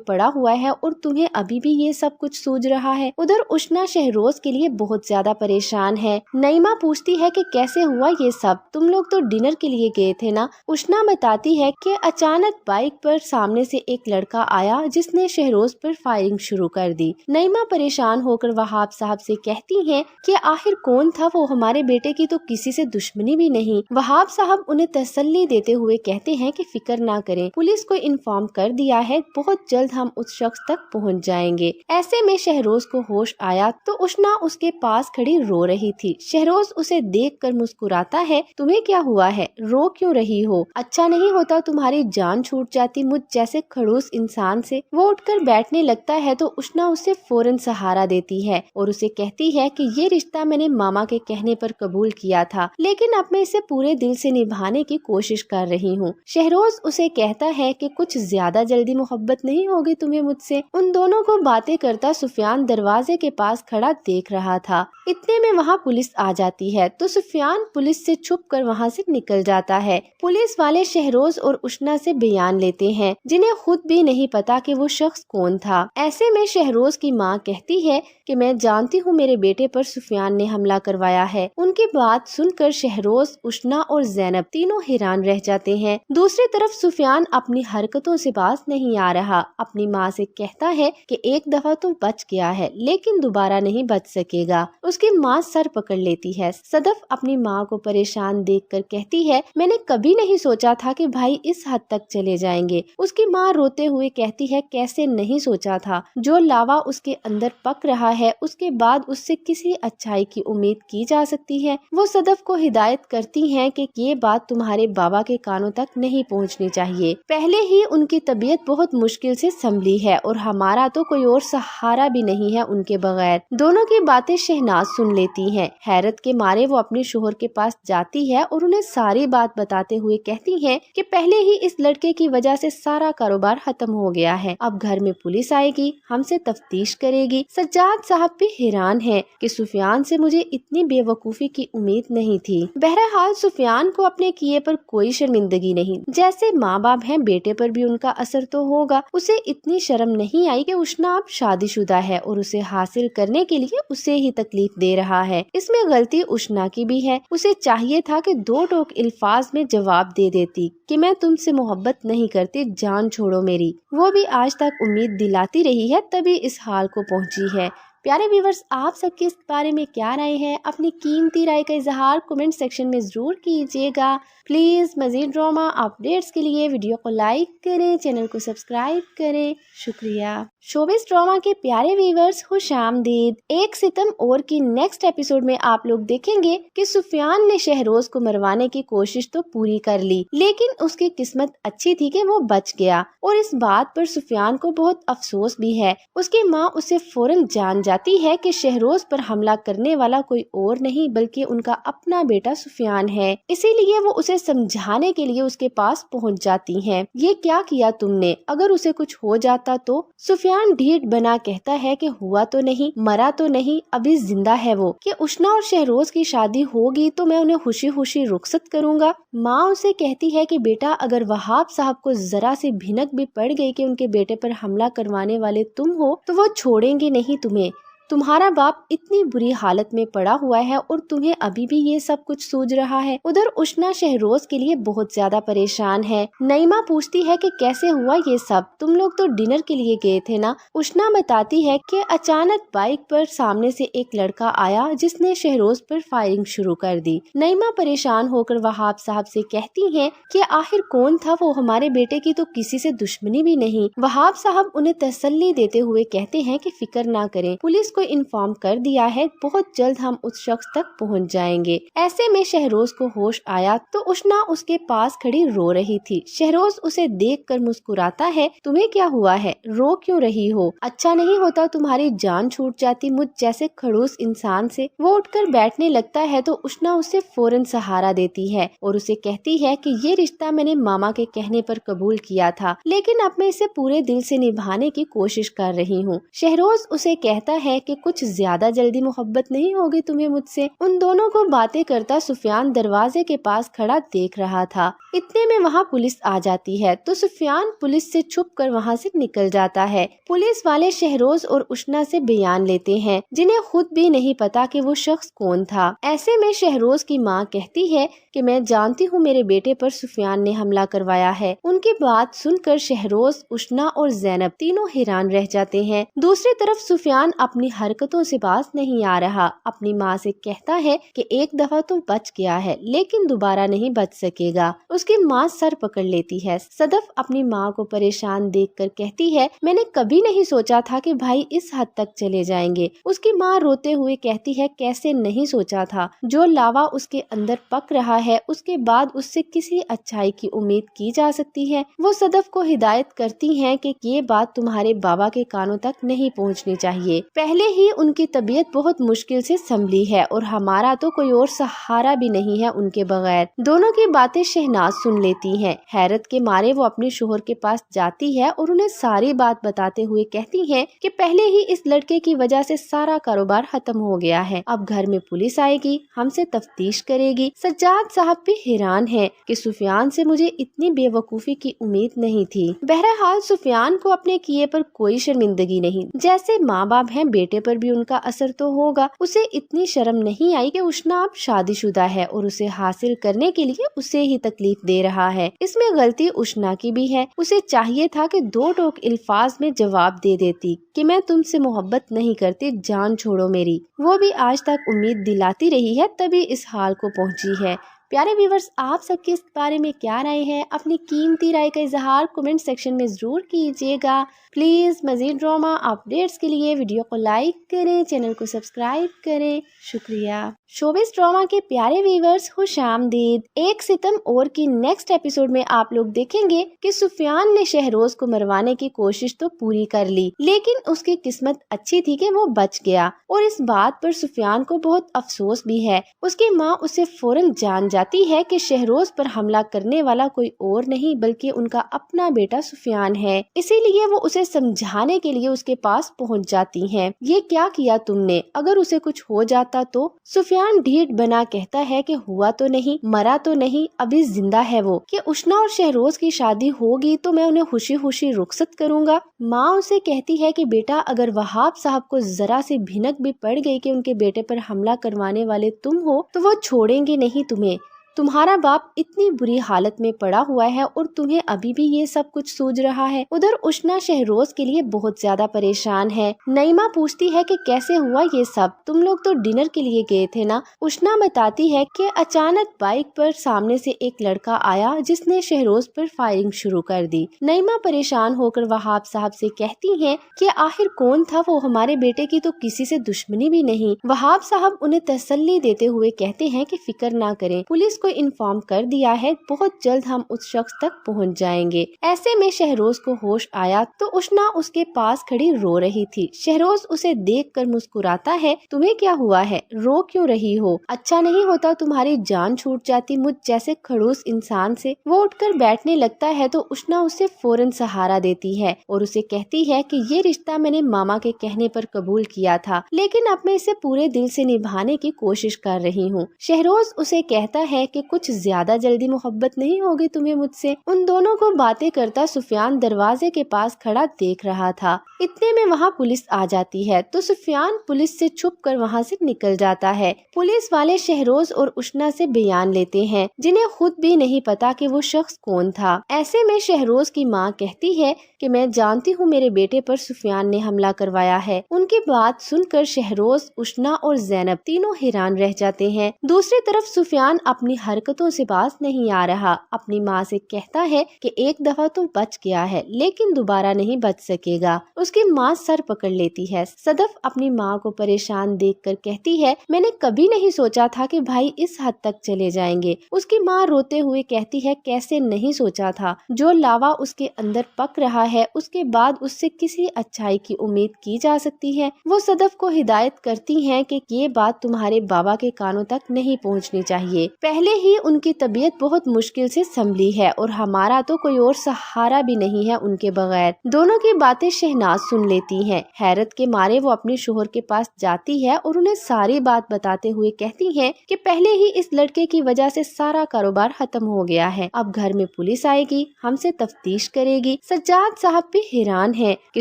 पड़ा हुआ है और तुम्हें अभी भी ये सब कुछ सूझ रहा है। उधर उष्ना शहरोज के लिए बहुत ज्यादा परेशान है। नईमा पूछती है कि कैसे हुआ ये सब? तुम लोग तो डिनर के लिए गए थे ना? उष्ना बताती है कि अचानक बाइक पर सामने से एक लड़का आया जिसने शहरोज पर फायरिंग शुरू कर दी। नईमा परेशान होकर वहाब साहब से कहती है कि आखिर कौन था वो? हमारे बेटे की तो किसी से दुश्मनी भी नहीं। वहाब साहब उन्हें तसल्ली देते हुए कहते हैं कि फिक्र ना करें, पुलिस को इन्फॉर्म कर दिया है, बहुत जल्द हम उस शख्स तक पहुंच जाएंगे। ऐसे में शहरोज को होश आया तो उष्ना उसके पास खड़ी रो रही थी। शहरोज उसे देखकर मुस्कुराता है। तुम्हें क्या हुआ है? रो क्यों रही हो? अच्छा नहीं होता तुम्हारी जान छूट जाती मुझ जैसे खड़ूस इंसान से। वो उठकर बैठने लगता है तो उष्ना उसे फौरन सहारा देती है और उसे कहती है कि ये रिश्ता मैंने मामा के कहने पर कबूल किया था, लेकिन अब मैं इसे पूरे दिल से निभाने की कोशिश कर रही हूँ। शहरोज उसे कहता है कि कुछ ज्यादा जल्दी मोहब्बत नहीं होगी तुम्हें मुझसे? उन दोनों को बातें करता सुफियान दरवाजे के पास खड़ा देख रहा था। इतने में वहाँ पुलिस आ जाती है तो सुफियान पुलिस से छुप कर वहाँ से निकल जाता है। पुलिस वाले शहरोज और उष्ना से बयान लेते हैं जिन्हें खुद भी नहीं पता कि वो शख्स कौन था। ऐसे में शहरोज की माँ कहती है कि मैं जानती हूँ मेरे बेटे पर सुफियान ने हमला करवाया है। उनकी बात सुनकर शहरोज, उष्ना और जैनब तीनों हैरान रह जाते हैं। दूसरी तरफ सुफियान अपनी हरकतों से बाज नहीं आ रहा। अपनी माँ से कहता है कि एक दफा तो बच गया है लेकिन दोबारा नहीं बच सकेगा। उसकी माँ सर पकड़ लेती है। सदफ अपनी माँ को परेशान देखकर कहती है, मैंने कभी नहीं सोचा था कि भाई इस हद तक चले जाएंगे। उसकी माँ रोते हुए कहती है, कैसे नहीं सोचा था? जो लावा उसके अंदर पक रहा है उसके बाद उससे किसी अच्छाई की उम्मीद की जा सकती है। वो सदफ को हिदायत करती हैं कि ये बात तुम्हारे बाबा के कानों तक नहीं पहुंचनी चाहिए। पहले ही उनकी तबीयत बहुत मुश्किल से संभली है और हमारा तो कोई और सहारा भी नहीं है उनके बगैर। दोनों की बातें शहनाज सुन लेती हैं। हैरत के मारे वो अपने शोहर के पास जाती है और उन्हें सारी बात बताते हुए कहती हैं कि पहले ही इस लड़के की वजह से सारा कारोबार खत्म हो गया है। अब घर में पुलिस आएगी, हमसे तफ्तीश करेगी। सज्जाद साहब भी हैरान है कि सुफियान से मुझे इतनी बेवकूफी की उम्मीद नहीं थी। बहरहाल सुफियान को अपने किए पर कोई शर्मिंदगी नहीं। जैसे माँ बाप हैं, बेटे पर भी उनका असर तो होगा। उसे इतनी शर्म नहीं आई कि उष्ना अब शादीशुदा है और उसे हासिल करने के लिए उसे ही तकलीफ दे रहा है। इसमें गलती उष्ना की भी है। उसे चाहिए था कि दो टोक अल्फाज में जवाब दे देती कि मैं तुमसे मोहब्बत नहीं करती, जान छोड़ो मेरी। वो भी आज तक उम्मीद दिलाती रही है, तभी इस हाल को पहुंची है। प्यारे व्यूवर्स, आप सबकी इस बारे में क्या राय है? अपनी कीमती राय का इजहार कमेंट सेक्शन में जरूर कीजिएगा। प्लीज मजीद ड्रामा अपडेट्स के लिए वीडियो को लाइक करें, चैनल को सब्सक्राइब करें। शुक्रिया। शोबिस ड्रामा के प्यारे व्यूवर्स, खुशामदीद। एक सितम और की नेक्स्ट एपिसोड में आप लोग देखेंगे कि सुफियान ने शहरोज को मरवाने की कोशिश तो पूरी कर ली, लेकिन उसकी किस्मत अच्छी थी कि वो बच गया। और इस बात पर सुफियान को बहुत अफसोस भी है। उसकी माँ उसे फौरन जान जाती है कि शहरोज पर हमला करने वाला कोई और नहीं बल्कि उनका अपना बेटा सुफियान है। इसीलिए वो उसे समझाने के लिए उसके पास पहुंच जाती हैं। ये क्या किया तुमने? अगर उसे कुछ हो जाता तो? सुफियान ढीठ बना कहता है कि हुआ तो नहीं, मरा तो नहीं, अभी जिंदा है वो। कि उष्ना और शहरोज की शादी होगी तो मैं उन्हें खुशी खुशी रुखसत करूंगा। माँ उसे कहती है कि बेटा, अगर वहाब साहब को जरा सी भिनक भी पड़ गई कि उनके बेटे पर हमला करवाने वाले तुम हो तो वो छोड़ेंगे नहीं तुम्हें। तुम्हारा बाप इतनी बुरी हालत में पड़ा हुआ है और तुम्हें अभी भी ये सब कुछ सूझ रहा है। उधर उष्ना शहरोज के लिए बहुत ज्यादा परेशान है। नईमा पूछती है कि कैसे हुआ ये सब, तुम लोग तो डिनर के लिए गए थे ना। उष्ना बताती है कि अचानक बाइक पर सामने से एक लड़का आया जिसने शहरोज पर फायरिंग शुरू कर दी। नईमा परेशान होकर वहाब साहब से कहती है कि आखिर कौन था वो, हमारे बेटे की तो किसी से दुश्मनी भी नहीं। वहाब साहब उन्हें तसल्ली देते हुए कहते हैं कि फिक्र ना करें, पुलिस को इन्फॉर्म कर दिया है, बहुत जल्द हम उस शख्स तक पहुंच जाएंगे। ऐसे में शहरोज को होश आया तो उष्ना उसके पास खड़ी रो रही थी। शहरोज उसे देखकर मुस्कुराता है, तुम्हें क्या हुआ है, रो क्यों रही हो? अच्छा नहीं होता तुम्हारी जान छूट जाती मुझ जैसे खड़ूस इंसान से। वो उठकर बैठने लगता है तो उष्ना उसे फौरन सहारा देती है और उसे कहती है कि ये रिश्ता मैंने मामा के कहने पर कबूल किया था, लेकिन अब मैं इसे पूरे दिल से निभाने की कोशिश कर रही हूँ। शहरोज उसे कहता है कि कुछ ज्यादा जल्दी मोहब्बत नहीं होगी तुम्हें मुझसे। उन दोनों को बातें करता सुफियान दरवाजे के पास खड़ा देख रहा था। इतने में वहाँ पुलिस आ जाती है तो सुफियान पुलिस से छुपकर वहाँ से निकल जाता है। पुलिस वाले शहरोज और उष्ना से बयान लेते हैं जिन्हें खुद भी नहीं पता कि वो शख्स कौन था। ऐसे में शहरोज की माँ कहती है कि मैं जानती हूँ मेरे बेटे पर सुफियान ने हमला करवाया है। उनकी बात सुनकर शहरोज, उष्ना और ज़ैनब तीनों हैरान रह जाते हैं। दूसरी तरफ सुफियान अपनी हरकतों से बाज नहीं आ रहा। अपनी माँ से कहता है कि एक दफा तो बच गया है लेकिन दोबारा नहीं बच सकेगा। उसकी माँ सर पकड़ लेती है। सदफ अपनी माँ को परेशान देखकर कहती है, मैंने कभी नहीं सोचा था कि भाई इस हद तक चले जाएंगे। उसकी माँ रोते हुए कहती है, कैसे नहीं सोचा था, जो लावा उसके अंदर पक रहा है उसके बाद उससे किसी अच्छाई की उम्मीद की जा सकती है। वो सदफ को हिदायत करती हैं कि ये बात तुम्हारे बाबा के कानों तक नहीं पहुंचनी चाहिए। पहले ही उनकी तबीयत बहुत मुश्किल से संभली है और हमारा तो कोई और सहारा भी नहीं है उनके बगैर। दोनों की बातें शहनाज सुन लेती हैं। हैरत के मारे वो अपने शोहर के पास जाती है और उन्हें सारी बात बताते हुए कहती है कि पहले ही इस लड़के की वजह से सारा कारोबार खत्म हो गया है। अब घर में पुलिस आएगी, हमसे तफ्तीश करेगी। सज्जाद साहब भी हैरान है कि सुफियान से मुझे इतनी बेवकूफी की उम्मीद नहीं थी। बहरहाल सुफियान को अपने किए पर कोई शर्मिंदगी नहीं। जैसे माँ बाप हैं, बेटे पर भी उनका असर तो होगा। उसे इतनी शर्म नहीं आई कि उष्ना अब शादीशुदा है और उसे हासिल करने के लिए उसे ही तकलीफ दे रहा है। इसमें गलती उष्ना की भी है। उसे चाहिए था कि दो टोक अल्फाज में जवाब दे देती कि मैं तुमसे मोहब्बत नहीं करती, जान छोड़ो मेरी। वो भी आज तक उम्मीद दिलाती रही है, तभी इस हाल को पहुंची है। प्यारे व्यूवर्स, आप सबके इस बारे में क्या राय है? अपनी कीमती राय का इजहार कमेंट सेक्शन में जरूर कीजिएगा। प्लीज मजीद ड्रामा अपडेट्स के लिए वीडियो को लाइक करें, चैनल को सब्सक्राइब करें। शुक्रिया। शोबिस ड्रामा के प्यारे व्यूवर्स, खुशामदीद। एक सितम और की नेक्स्ट एपिसोड में आप लोग देखेंगे कि सुफियान ने शहरोज को मरवाने की कोशिश तो पूरी कर ली, लेकिन उसकी किस्मत अच्छी थी कि वो बच गया और इस बात पर सुफियान को बहुत अफसोस भी है। उसकी माँ उसे फौरन जान जाती है कि शहरोज पर हमला करने वाला कोई और नहीं बल्कि उनका अपना बेटा सुफियान है। इसीलिए वो उसे समझाने के लिए उसके पास पहुंच जाती हैं। ये क्या किया तुमने, अगर उसे कुछ हो जाता तो? सुफियान ढीठ बना कहता है कि हुआ तो नहीं, मरा तो नहीं, अभी जिंदा है वो। कि उष्ना और शहरोज की शादी होगी तो मैं उन्हें खुशी खुशी रुखसत करूंगा। माँ उसे कहती है कि बेटा, अगर वहाब साहब को जरा सी भिनक भी पड़ गई कि उनके बेटे पर हमला करवाने वाले तुम हो तो वो छोड़ेंगे नहीं तुम्हें। तुम्हारा बाप इतनी बुरी हालत में पड़ा हुआ है और तुम्हें अभी भी ये सब कुछ सूझ रहा है। उधर उष्ना शहरोज के लिए बहुत ज्यादा परेशान है। नईमा पूछती है कि कैसे हुआ ये सब, तुम लोग तो डिनर के लिए गए थे ना। उष्ना बताती है कि अचानक बाइक पर सामने से एक लड़का आया जिसने शहरोज पर फायरिंग शुरू कर दी। नईमा परेशान होकर वहाब साहब से कहती है कि आखिर कौन था वो, हमारे बेटे की तो किसी से दुश्मनी भी नहीं। वहाब साहब उन्हें तसल्ली देते हुए कहते हैं कि फिक्र ना करें, पुलिस को इन्फॉर्म कर दिया है, बहुत जल्द हम उस शख्स तक पहुंच जाएंगे। ऐसे में शहरोज को होश आया तो उष्ना उसके पास खड़ी रो रही थी। शहरोज उसे देखकर मुस्कुराता है, तुम्हें क्या हुआ है, रो क्यों रही हो? अच्छा नहीं होता तुम्हारी जान छूट जाती मुझ जैसे खड़ूस इंसान से। वो उठकर बैठने लगता है तो उष्ना उसे फौरन सहारा देती है और उसे कहती है कि ये रिश्ता मैंने मामा के कहने पर कबूल किया था, लेकिन अब मैं इसे पूरे दिल से निभाने की कोशिश कर रही हूँ। शहरोज उसे कहता है کہ کچھ زیادہ جلدی محبت نہیں ہوگی تمہیں مجھ سے۔ ان دونوں کو باتیں کرتا سفیان دروازے کے پاس کھڑا دیکھ رہا تھا۔ اتنے میں وہاں پولیس آ جاتی ہے تو سفیان پولیس سے چھپ کر وہاں سے نکل جاتا ہے۔ پولیس والے شہروز اور اشنا سے بیان لیتے ہیں جنہیں خود بھی نہیں پتا کہ وہ شخص کون تھا۔ ایسے میں شہروز کی ماں کہتی ہے کہ میں جانتی ہوں میرے بیٹے پر سفیان نے حملہ کروایا ہے۔ ان کی بات سن کر شہروز، اشنا اور زینب تینوں حیران رہ جاتے ہیں۔ دوسری طرف سفیان اپنی حرکتوں سے باز نہیں آ رہا، اپنی ماں سے کہتا ہے کہ ایک دفعہ تو بچ گیا ہے لیکن دوبارہ نہیں بچ سکے گا۔ اس کی ماں سر پکڑ لیتی ہے۔ صدف اپنی ماں کو پریشان دیکھ کر کہتی ہے میں نے کبھی نہیں سوچا تھا کہ بھائی اس حد تک چلے جائیں گے۔ اس کی ماں روتے ہوئے کہتی ہے کیسے نہیں سوچا تھا، جو لاوا اس کے اندر پک رہا ہے اس کے بعد اس سے کسی اچھائی کی امید کی جا سکتی ہے۔ وہ صدف کو ہدایت کرتی ہیں کہ یہ بات تمہارے بابا کے کانوں تک نہیں پہنچنی چاہیے۔ پہلے ہی ان کی طبیعت بہت مشکل سے سنبھلی ہے اور ہمارا تو کوئی اور سہارا بھی نہیں ہے ان کے بغیر۔ دونوں کی باتیں شہناز سن لیتی ہیں۔ حیرت کے مارے وہ اپنے شوہر کے پاس جاتی ہے اور انہیں ساری بات بتاتے ہوئے کہتی ہیں کہ پہلے ہی اس لڑکے کی وجہ سے سارا کاروبار ختم ہو گیا ہے، اب گھر میں پولیس آئے گی، ہم سے تفتیش کرے گی۔ سجاد صاحب بھی حیران ہے کہ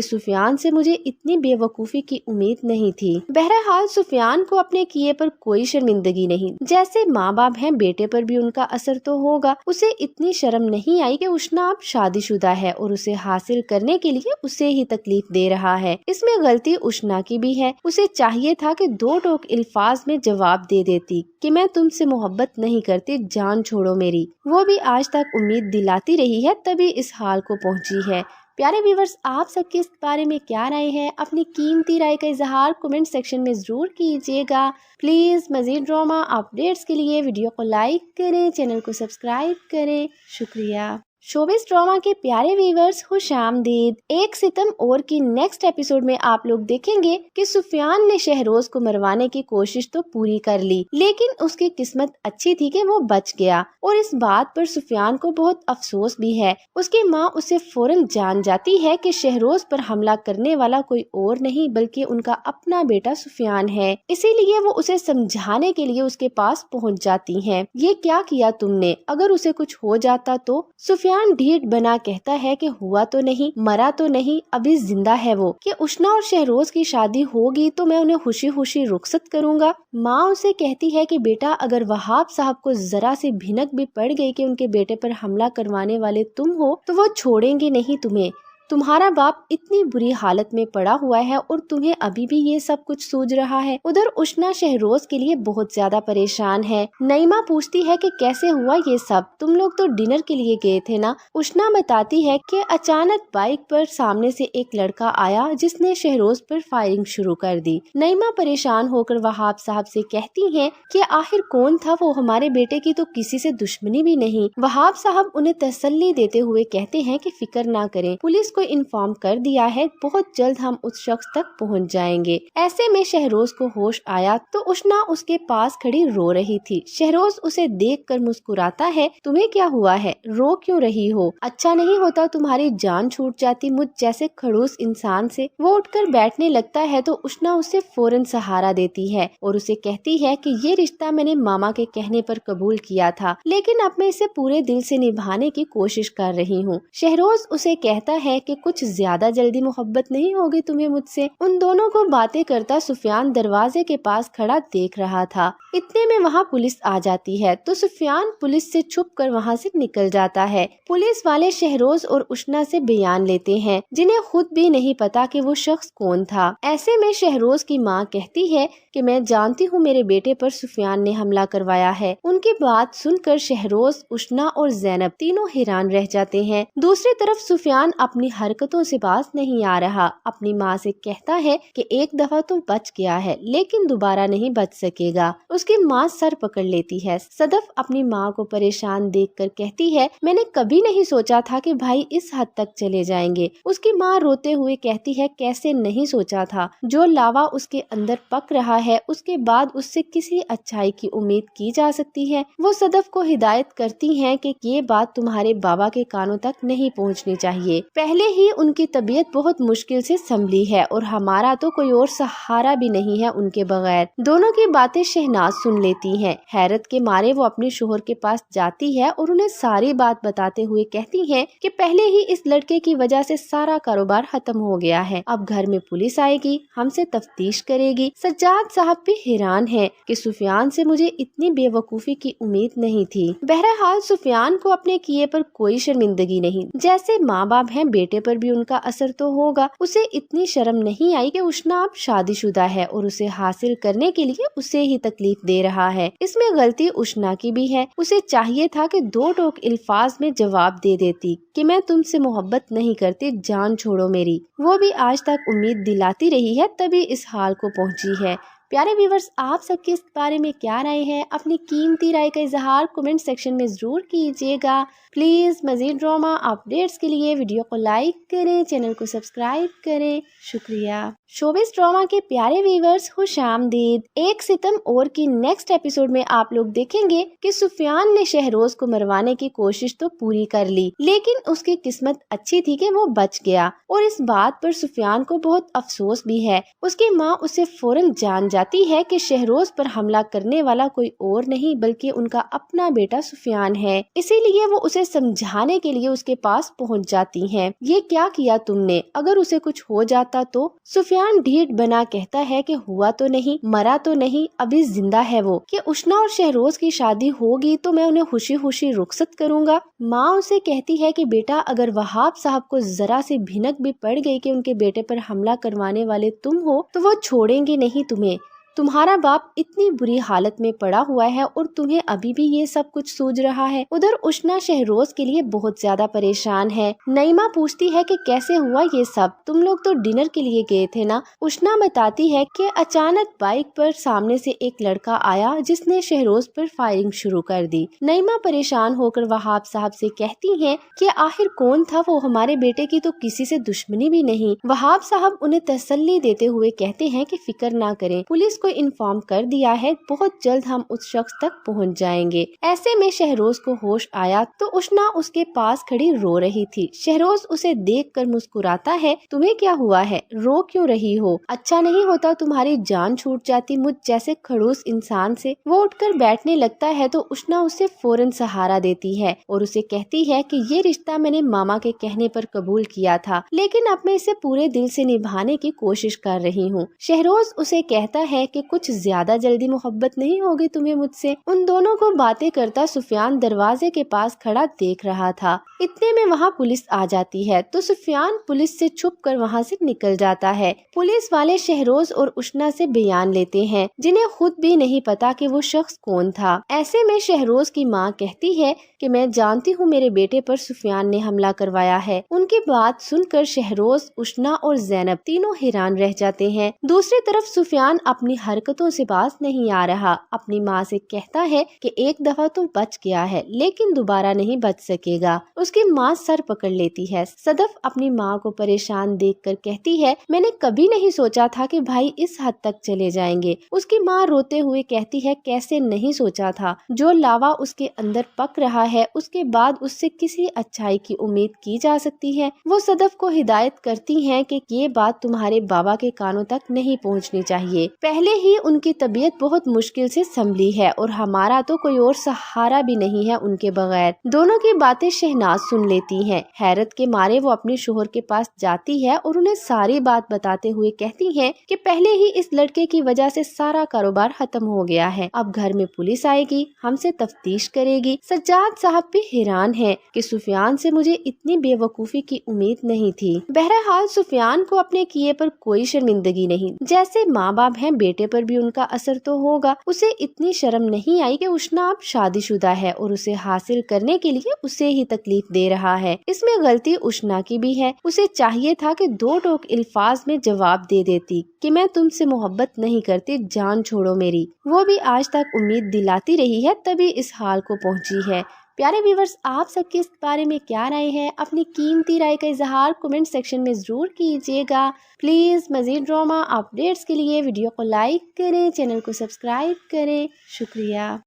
سفیان سے مجھے اتنی بے وقوفی کی امید نہیں تھی۔ بہرحال سفیان کو اپنے کیے پر کوئی شرمندگی نہیں، جیسے ماں باپ ہیں بیٹے پر بھی ان کا اثر تو ہوگا۔ اسے اتنی شرم نہیں آئی کہ اشنا اب شادی شدہ ہے اور اسے حاصل کرنے کے لیے اسے ہی تکلیف دے رہا ہے۔ اس میں غلطی اشنا کی بھی ہے، اسے چاہیے تھا کہ دو ٹوک الفاظ میں جواب دے دیتی کہ میں تم سے محبت نہیں کرتی، جان چھوڑو میری۔ وہ بھی آج تک امید دلاتی رہی ہے تبھی اس حال کو پہنچی ہے۔ پیارے ویورز، آپ سب کی اس بارے میں کیا رائے ہے؟ اپنی قیمتی رائے کا اظہار کمنٹ سیکشن میں ضرور کیجیے گا۔ پلیز مزید ڈرامہ اپڈیٹس کے لیے ویڈیو کو لائک کریں، چینل کو سبسکرائب کریں۔ شکریہ۔ شوبز ڈرامہ کے پیارے ویورز، خوش آمدید۔ ایک ستم اور کی نیکسٹ ایپیسوڈ میں آپ لوگ دیکھیں گے کہ سفیان نے شہروز کو مروانے کی کوشش تو پوری کر لی لیکن اس کی قسمت اچھی تھی کہ وہ بچ گیا، اور اس بات پر سفیان کو بہت افسوس بھی ہے۔ اس کی ماں اسے فوراً جان جاتی ہے کہ شہروز پر حملہ کرنے والا کوئی اور نہیں بلکہ ان کا اپنا بیٹا سفیان ہے، اسی لیے وہ اسے سمجھانے کے لیے اس کے پاس پہنچ جاتی ہیں۔ یہ کیا کیا تم نے؟ اگر اسے کچھ ہو جاتا تو؟ سفیان ڈھیٹ بنا کہتا ہے کہ ہوا تو نہیں، مرا تو نہیں، ابھی زندہ ہے وہ، کہ اشنا اور شہروز کی شادی ہوگی تو میں انہیں خوشی خوشی رخصت کروں گا۔ ماں اسے کہتی ہے کہ بیٹا اگر وہاب صاحب کو ذرا سی بھنک بھی پڑ گئی کہ ان کے بیٹے پر حملہ کروانے والے تم ہو تو وہ چھوڑیں گے نہیں تمہیں۔ تمہارا باپ اتنی بری حالت میں پڑا ہوا ہے اور تمہیں ابھی بھی یہ سب کچھ سوج رہا ہے۔ ادھر اشنا شہروز کے لیے بہت زیادہ پریشان ہے۔ نعیمہ پوچھتی ہے کہ کیسے ہوا یہ سب، تم لوگ تو ڈنر کے لیے گئے تھے نا؟ اشنا بتاتی ہے کہ اچانک بائک پر سامنے سے ایک لڑکا آیا جس نے شہروز پر فائرنگ شروع کر دی۔ نعیمہ پریشان ہو کر وہاب صاحب سے کہتی ہیں کہ آخر کون تھا وہ، ہمارے بیٹے کی تو کسی سے دشمنی بھی نہیں۔ وہاب صاحب انہیں تسلی دیتے ہوئے کہتے ہیں کہ فکر نہ کریں، پولیس کو انفارم کر دیا ہے، بہت جلد ہم اس شخص تک پہنچ جائیں گے۔ ایسے میں شہروز کو ہوش آیا تو اشنا اس کے پاس کھڑی رو رہی تھی۔ شہروز اسے دیکھ کر مسکراتا ہے، تمہیں کیا ہوا ہے، رو کیوں رہی ہو؟ اچھا نہیں ہوتا تمہاری جان چھوٹ جاتی مجھ جیسے کھڑوس انسان سے؟ وہ اٹھ کر بیٹھنے لگتا ہے تو اشنا اسے فوراً سہارا دیتی ہے اور اسے کہتی ہے کہ یہ رشتہ میں نے ماما کے کہنے پر قبول کیا تھا لیکن اب میں اسے پورے دل سے نبھانے کی کوشش کر رہی ہوں۔ شہروز اسے کہتا ہے کہ کچھ زیادہ جلدی محبت نہیں ہوگی تمہیں مجھ سے۔ ان دونوں کو باتیں کرتا سفیان دروازے کے پاس کھڑا دیکھ رہا تھا۔ اتنے میں وہاں پولیس آ جاتی ہے تو سفیان پولیس سے چھپ کر وہاں سے نکل جاتا ہے۔ پولیس والے شہروز اور اشنا سے بیان لیتے ہیں جنہیں خود بھی نہیں پتا کہ وہ شخص کون تھا۔ ایسے میں شہروز کی ماں کہتی ہے کہ میں جانتی ہوں میرے بیٹے پر سفیان نے حملہ کروایا ہے۔ ان کی بات سن کر شہروز، اشنا اور زینب تینوں حیران رہ جاتے ہیں۔ دوسری طرف سفیان اپنی حرکتوں سے باز نہیں آ رہا، اپنی ماں سے کہتا ہے کہ ایک دفعہ تو بچ گیا ہے لیکن دوبارہ نہیں بچ سکے گا۔ اس کی ماں سر پکڑ لیتی ہے۔ صدف اپنی ماں کو پریشان دیکھ کر کہتی ہے میں نے کبھی نہیں سوچا تھا کہ بھائی اس حد تک چلے جائیں گے۔ اس کی ماں روتے ہوئے کہتی ہے کیسے نہیں سوچا تھا، جو لاوا اس کے اندر پک رہا ہے اس کے بعد اس سے کسی اچھائی کی امید کی جا سکتی ہے۔ وہ صدف کو ہدایت کرتی ہیں کہ یہ بات تمہارے بابا کے کانوں تک نہیں پہنچنی چاہیے۔ پہلے पहले ही उनकी तबीयत बहुत मुश्किल से संभली है और हमारा तो कोई और सहारा भी नहीं है उनके बगैर। दोनों की बातें शहनाज सुन लेती है। हैरत के मारे वो अपने शोहर के पास जाती है और उन्हें सारी बात बताते हुए कहती है कि पहले ही इस लड़के की वजह से सारा कारोबार खत्म हो गया है। अब घर में पुलिस आएगी, हमसे तफ्तीश करेगी। सज्जाद साहब भी हैरान है कि सुफियान से मुझे इतनी बेवकूफी की उम्मीद नहीं थी। बहरहाल सुफियान को अपने किए पर कोई शर्मिंदगी नहीं। जैसे माँ बाप हैं, बेटे पर भी उनका असर तो होगा। उसे इतनी शर्म नहीं आई कि उष्ना अब शादीशुदा है और उसे हासिल करने के लिए उसे ही तकलीफ दे रहा है। इसमें गलती उष्ना की भी है। उसे चाहिए था कि दो टोक अल्फाज में जवाब दे देती कि मैं तुमसे मोहब्बत नहीं करती, जान छोड़ो मेरी। वो भी आज तक उम्मीद दिलाती रही है, तभी इस हाल को पहुंची है। प्यारे व्यूवर्स, आप सबके इस बारे में क्या राय है? अपनी कीमती राय का इजहार कमेंट सेक्शन में जरूर कीजिएगा। प्लीज मजीद ड्रामा अपडेट्स के लिए वीडियो को लाइक करें, चैनल को सब्सक्राइब करें। शुक्रिया। शोबिस ड्रामा के प्यारे व्यूवर्स, खुशामदीद। एक सितम और की नेक्स्ट एपिसोड में आप लोग देखेंगे कि सुफियान ने शहरोज को मरवाने की कोशिश तो पूरी कर ली, लेकिन उसकी किस्मत अच्छी थी कि वो बच गया। और इस बात पर सुफियान को बहुत अफसोस भी है। उसकी माँ उसे फौरन जान जाती है कि शहरोज पर हमला करने वाला कोई और नहीं बल्कि उनका अपना बेटा सुफियान है। इसीलिए वो उसे समझाने के लिए उसके पास पहुंच जाती हैं। ये क्या किया तुमने? अगर उसे कुछ हो जाता तो? सुफियान ढीठ बना कहता है कि हुआ तो नहीं, मरा तो नहीं, अभी जिंदा है वो। कि उष्ना और शहरोज की शादी होगी तो मैं उन्हें खुशी खुशी रुखसत करूंगा। माँ उसे कहती है कि बेटा, अगर वहाब साहब को जरा सी भिनक भी पड़ गई कि उनके बेटे पर हमला करवाने वाले तुम हो तो वो छोड़ेंगे नहीं तुम्हें। तुम्हारा बाप इतनी बुरी हालत में पड़ा हुआ है और तुम्हें अभी भी ये सब कुछ सूझ रहा है। उधर उष्ना शहरोज के लिए बहुत ज्यादा परेशान है। नईमा पूछती है कि कैसे हुआ ये सब? तुम लोग तो डिनर के लिए गए थे ना? उष्ना बताती है कि अचानक बाइक पर सामने से एक लड़का आया जिसने शहरोज पर फायरिंग शुरू कर दी। नईमा परेशान होकर वहाब साहब से कहती है कि आखिर कौन था वो? हमारे बेटे की तो किसी से दुश्मनी भी नहीं। वहाब साहब उन्हें तसल्ली देते हुए कहते हैं कि फिक्र ना करें, पुलिस को इन्फॉर्म कर दिया है, बहुत जल्द हम उस शख्स तक पहुंच जाएंगे। ऐसे में शहरोज को होश आया तो उष्ना उसके पास खड़ी रो रही थी। शहरोज उसे देखकर मुस्कुराता है। तुम्हें क्या हुआ है? रो क्यों रही हो? अच्छा नहीं होता तुम्हारी जान छूट जाती मुझ जैसे खड़ूस इंसान से। वो उठकर बैठने लगता है तो उष्ना उसे फौरन सहारा देती है और उसे कहती है कि ये रिश्ता मैंने मामा के कहने पर कबूल किया था, लेकिन अब मैं इसे पूरे दिल से निभाने की कोशिश कर रही हूँ। शहरोज उसे कहता है कि कुछ ज्यादा जल्दी मोहब्बत नहीं होगी तुम्हें मुझसे? उन दोनों को बातें करता सुफियान दरवाजे के पास खड़ा देख रहा था। इतने में वहाँ पुलिस आ जाती है तो सुफियान पुलिस से छुप कर वहाँ से निकल जाता है। पुलिस वाले शहरोज और उष्ना से बयान लेते हैं जिन्हें खुद भी नहीं पता कि वो शख्स कौन था। ऐसे में शहरोज की माँ कहती है कि मैं जानती हूँ मेरे बेटे पर सुफियान ने हमला करवाया है। उनकी बात सुनकर शहरोज, उष्ना और जैनब तीनों हैरान रह जाते हैं। दूसरी तरफ सुफियान अपनी हरकतों से बाज नहीं आ रहा। अपनी माँ से कहता है कि एक दफा तो बच गया है लेकिन दोबारा नहीं बच सकेगा। उसकी माँ सर पकड़ लेती है। सदफ अपनी माँ को परेशान देखकर कहती है, मैंने कभी नहीं सोचा था कि भाई इस हद तक चले जाएंगे। उसकी माँ रोते हुए कहती है, कैसे नहीं सोचा था? जो लावा उसके अंदर पक रहा है उसके बाद उससे किसी अच्छाई की उम्मीद की जा सकती है। वो सदफ को हिदायत करती है कि ये बात तुम्हारे बाबा के कानों तक नहीं पहुँचनी चाहिए। पहले ही उनकी तबीयत बहुत मुश्किल से संभली है और हमारा तो कोई और सहारा भी नहीं है उनके बगैर। दोनों की बातें शहनाज सुन लेती है। हैरत के मारे वो अपने शोहर के पास जाती है और उन्हें सारी बात बताते हुए कहती है कि पहले ही इस लड़के की वजह से सारा कारोबार खत्म हो गया है। अब घर में पुलिस आएगी, हमसे तफ्तीश करेगी। सज्जाद साहब भी हैरान है कि सुफियान से मुझे इतनी बेवकूफी की उम्मीद नहीं थी। बहरहाल सुफियान को अपने किए पर कोई शर्मिंदगी नहीं। जैसे माँ बाप हैं, बेटे पर भी उनका असर तो होगा। उसे इतनी शर्म नहीं आई कि उष्ना अब शादीशुदा है और उसे हासिल करने के लिए उसे ही तकलीफ दे रहा है। इसमें गलती उष्ना की भी है। उसे चाहिए था कि दो टोक अल्फाज में जवाब दे देती कि मैं तुमसे मोहब्बत नहीं करती, जान छोड़ो मेरी। वो भी आज तक उम्मीद दिलाती रही है, तभी इस हाल को पहुंची है। प्यारे व्यूवर्स, आप सबके इस बारे में क्या राय है? अपनी कीमती राय का इजहार कमेंट सेक्शन में जरूर कीजिएगा। प्लीज मजीद ड्रामा अपडेट्स के लिए वीडियो को लाइक करें, चैनल को सब्सक्राइब करें। शुक्रिया।